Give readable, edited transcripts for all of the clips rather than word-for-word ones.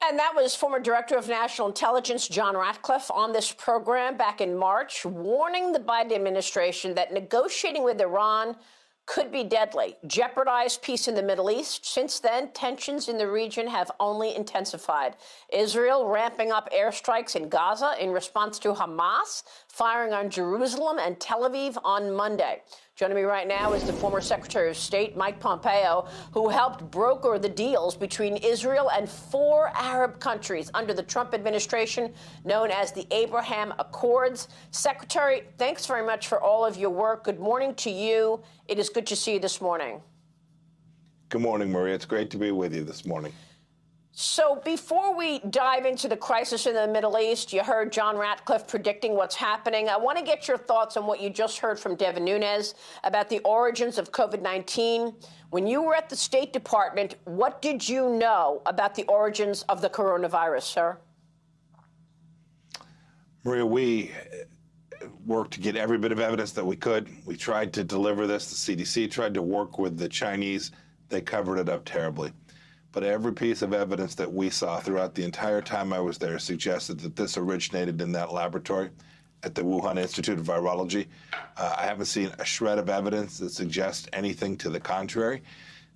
And that was former Director of National Intelligence John Ratcliffe on this program back in March, warning the Biden administration that negotiating with Iran could be deadly, jeopardize peace in the Middle East. Since then, tensions in the region have only intensified. Israel ramping up airstrikes in Gaza in response to Hamas firing on Jerusalem and Tel Aviv on Monday. Joining me right now is the former Secretary of State, Mike Pompeo, who helped broker the deals between Israel and 4 Arab countries under the Trump administration, known as the Abraham Accords. Secretary, thanks very much for all of your work. Good morning to you. It is good to see you this morning. Good morning, Maria. It's great to be with you this morning. So before we dive into the crisis in the Middle East, you heard John Ratcliffe predicting what's happening. I want to get your thoughts on what you just heard from Devin Nunes about the origins of COVID-19. When you were at the State Department, what did you know about the origins of the coronavirus, sir? Maria, we worked to get every bit of evidence that we could. We tried to deliver this. The CDC tried to work with the Chinese. They covered it up terribly. But every piece of evidence that we saw throughout the entire time I was there suggested that this originated in that laboratory at the Wuhan Institute of Virology. I haven't seen a shred of evidence that suggests anything to the contrary.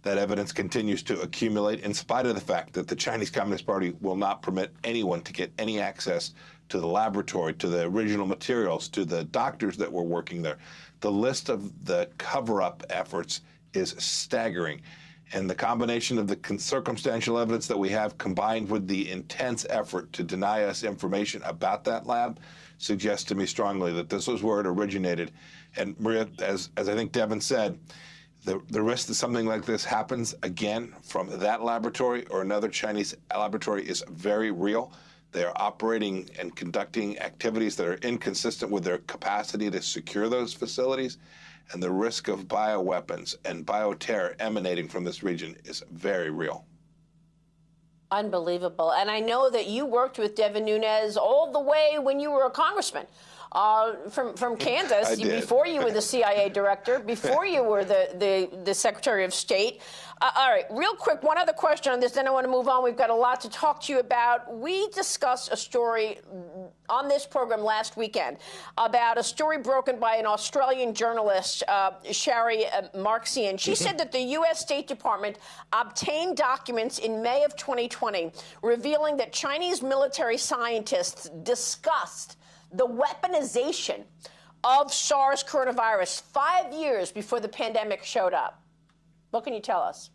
That evidence continues to accumulate in spite of the fact that the Chinese Communist Party will not permit anyone to get any access to the laboratory, to the original materials, to the doctors that were working there. The list of the cover-up efforts is staggering. And the combination of the circumstantial evidence that we have combined with the intense effort to deny us information about that lab suggests to me strongly that this was where it originated. And Maria, as I think Devin said, the risk that something like this happens again from that laboratory or another Chinese laboratory is very real. They are operating and conducting activities that are inconsistent with their capacity to secure those facilities. And the risk of bioweapons and bioterror emanating from this region is very real. Unbelievable. And I know that you worked with Devin Nunes all the way when you were a congressman from Kansas, before you were the CIA director, before you were the Secretary of State. All right, real quick, one other question on this, then I want to move on. We've got a lot to talk to you about. We discussed a story on this program last weekend about a story broken by an Australian journalist, Shari Marxian. She said that the U.S. State Department obtained documents in May of 2020 revealing that Chinese military scientists discussed the weaponization of SARS coronavirus 5 years before the pandemic showed up. What can you tell us?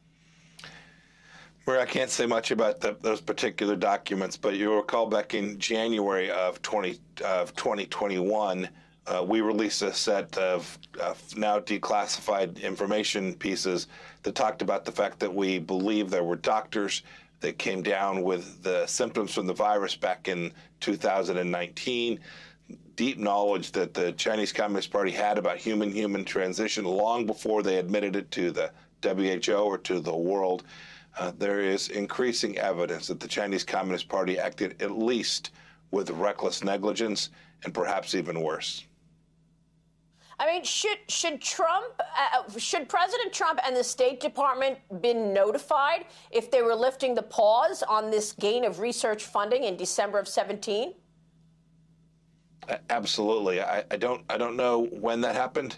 Well, I can't say much about those particular documents, but you'll recall back in January of 2021, we released a set of now declassified information pieces that talked about the fact that we believe there were doctors that came down with the symptoms from the virus back in 2019. Deep knowledge that the Chinese Communist Party had about human-human transition long before they admitted it to the WHO or to the world. There is increasing evidence that the Chinese Communist Party acted at least with reckless negligence and perhaps even worse. I mean, should President Trump and the State Department been notified if they were lifting the pause on this gain of research funding in December of 17? Absolutely. I don't know when that happened.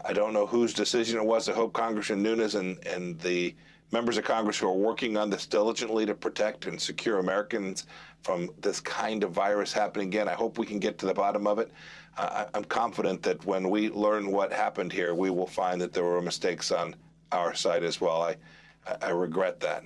I don't know whose decision it was. I hope Congressman Nunes and the members of Congress who are working on this diligently to protect and secure Americans from this kind of virus happening again. I hope we can get to the bottom of it. I'm confident that when we learn what happened here, we will find that there were mistakes on our side as well. I regret that.